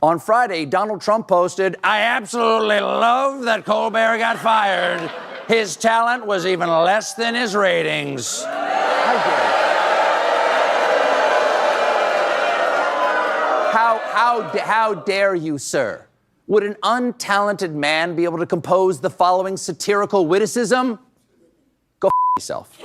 On Friday, Donald Trump posted, "I absolutely love that Colbert got fired. His talent was even less than his ratings." How dare you, sir? Would an untalented man be able to compose the following satirical witticism? Go yourself.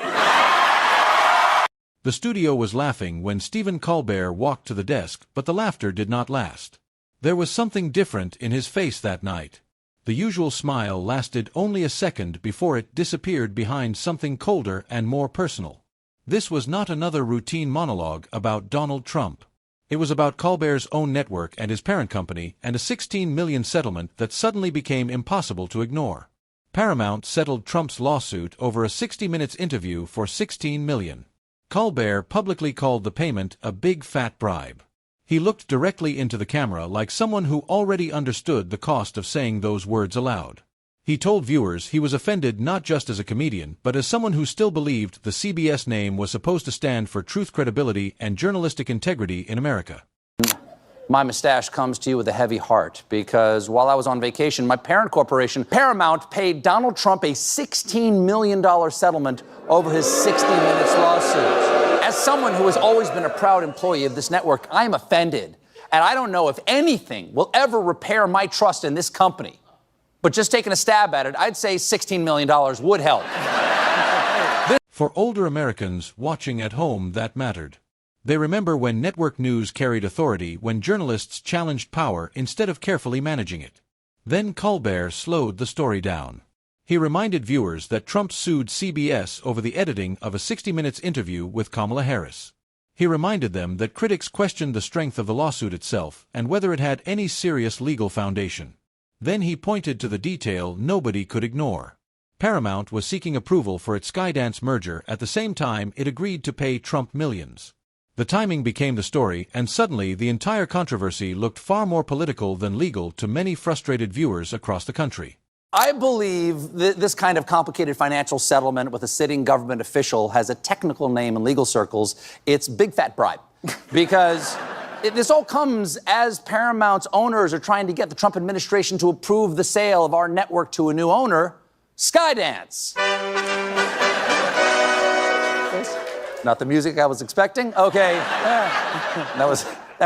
The studio was laughing when Stephen Colbert walked to the desk, but the laughter did not last. There was something different in his face that night. The usual smile lasted only a second before it disappeared behind something colder and more personal. This was not another routine monologue about Donald Trump. It was about Colbert's own network and his parent company and a $16 million settlement that suddenly became impossible to ignore. Paramount settled Trump's lawsuit over a 60 Minutes interview for $16 million. Colbert publicly called the payment a big fat bribe. He looked directly into the camera like someone who already understood the cost of saying those words aloud. He told viewers he was offended not just as a comedian, but as someone who still believed the CBS name was supposed to stand for truth, credibility, and journalistic integrity in America. My mustache comes to you with a heavy heart because while I was on vacation, my parent corporation, Paramount, paid Donald Trump a $16 million settlement over his 60 Minutes lawsuit. As someone who has always been a proud employee of this network, I am offended. And I don't know if anything will ever repair my trust in this company. But just taking a stab at it, I'd say $16 million would help. For older Americans watching at home, that mattered. They remember when network news carried authority, when journalists challenged power instead of carefully managing it. Then Colbert slowed the story down. He reminded viewers that Trump sued CBS over the editing of a 60 Minutes interview with Kamala Harris. He reminded them that critics questioned the strength of the lawsuit itself and whether it had any serious legal foundation. Then he pointed to the detail nobody could ignore. Paramount was seeking approval for its Skydance merger at the same time it agreed to pay Trump millions. The timing became the story, and suddenly the entire controversy looked far more political than legal to many frustrated viewers across the country. I believe this kind of complicated financial settlement with a sitting government official has a technical name in legal circles. It's big fat bribe. Because this all comes as Paramount's owners are trying to get the Trump administration to approve the sale of our network to a new owner, Skydance. Not the music I was expecting? Okay. That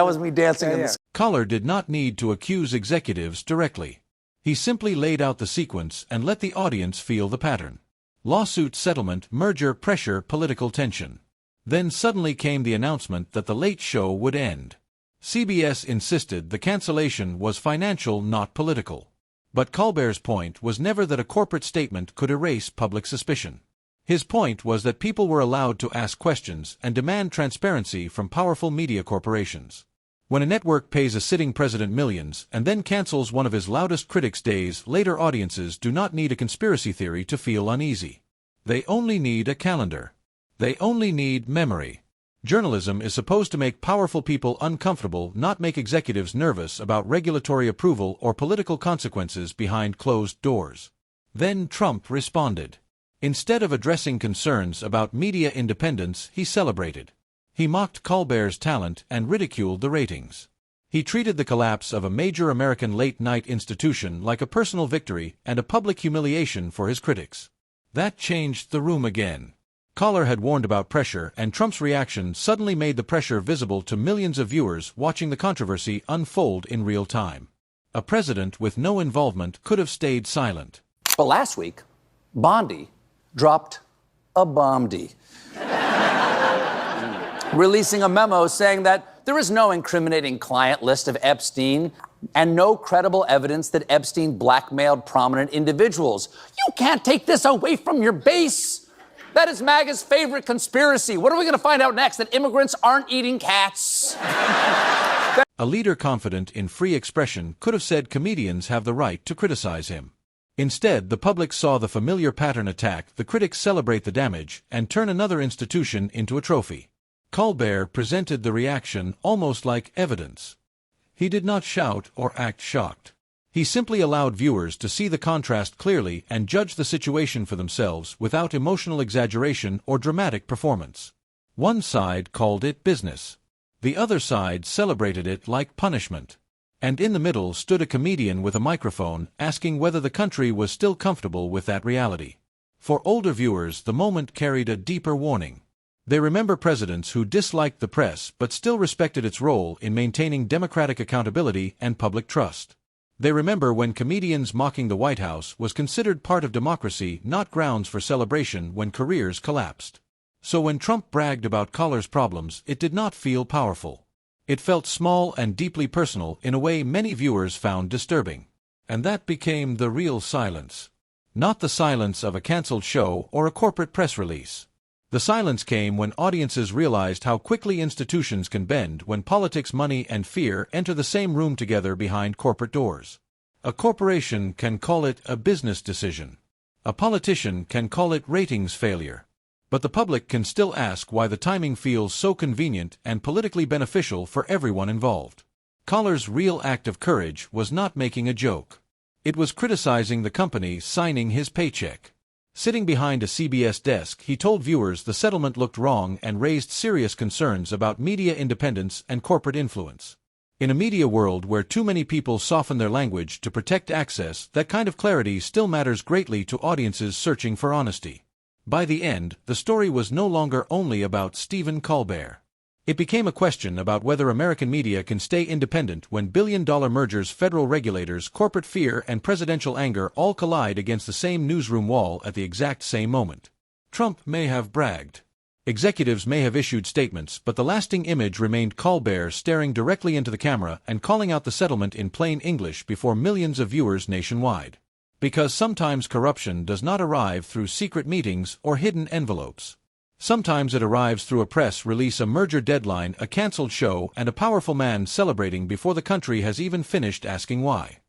was me dancing in the... Colbert did not need to accuse executives directly. He simply laid out the sequence and let the audience feel the pattern. Lawsuit, settlement, merger, pressure, political tension. Then suddenly came the announcement that The Late Show would end. CBS insisted the cancellation was financial, not political. But Colbert's point was never that a corporate statement could erase public suspicion. His point was that people were allowed to ask questions and demand transparency from powerful media corporations. When a network pays a sitting president millions and then cancels one of his loudest critics days later, audiences do not need a conspiracy theory to feel uneasy. They only need a calendar. They only need memory. Journalism is supposed to make powerful people uncomfortable, not make executives nervous about regulatory approval or political consequences behind closed doors. Then Trump responded. Instead of addressing concerns about media independence, he celebrated. He mocked Colbert's talent and ridiculed the ratings. He treated the collapse of a major American late-night institution like a personal victory and a public humiliation for his critics. That changed the room again. Colbert had warned about pressure, and Trump's reaction suddenly made the pressure visible to millions of viewers watching the controversy unfold in real time. A president with no involvement could have stayed silent. But last week, Bondi dropped a bombdy, releasing a memo saying that there is no incriminating client list of Epstein and no credible evidence that Epstein blackmailed prominent individuals. You can't take this away from your base. That is MAGA's favorite conspiracy. What are we going to find out next? That immigrants aren't eating cats? A leader confident in free expression could have said comedians have the right to criticize him. Instead, the public saw the familiar pattern: attack the critics, celebrate the damage, and turn another institution into a trophy. Colbert presented the reaction almost like evidence. He did not shout or act shocked. He simply allowed viewers to see the contrast clearly and judge the situation for themselves without emotional exaggeration or dramatic performance. One side called it business. The other side celebrated it like punishment. And in the middle stood a comedian with a microphone asking whether the country was still comfortable with that reality. For older viewers, the moment carried a deeper warning. They remember presidents who disliked the press but still respected its role in maintaining democratic accountability and public trust. They remember when comedians mocking the White House was considered part of democracy, not grounds for celebration when careers collapsed. So when Trump bragged about Coller's problems, it did not feel powerful. It felt small and deeply personal in a way many viewers found disturbing. And that became the real silence. Not the silence of a canceled show or a corporate press release. The silence came when audiences realized how quickly institutions can bend when politics, money, and fear enter the same room together behind corporate doors. A corporation can call it a business decision. A politician can call it ratings failure. But the public can still ask why the timing feels so convenient and politically beneficial for everyone involved. Coller's real act of courage was not making a joke. It was criticizing the company signing his paycheck. Sitting behind a CBS desk, he told viewers the settlement looked wrong and raised serious concerns about media independence and corporate influence. In a media world where too many people soften their language to protect access, that kind of clarity still matters greatly to audiences searching for honesty. By the end, the story was no longer only about Stephen Colbert. It became a question about whether American media can stay independent when billion-dollar mergers, federal regulators, corporate fear, and presidential anger all collide against the same newsroom wall at the exact same moment. Trump may have bragged. Executives may have issued statements, but the lasting image remained Colbert staring directly into the camera and calling out the settlement in plain English before millions of viewers nationwide. Because sometimes corruption does not arrive through secret meetings or hidden envelopes. Sometimes it arrives through a press release, a merger deadline, a canceled show, and a powerful man celebrating before the country has even finished asking why.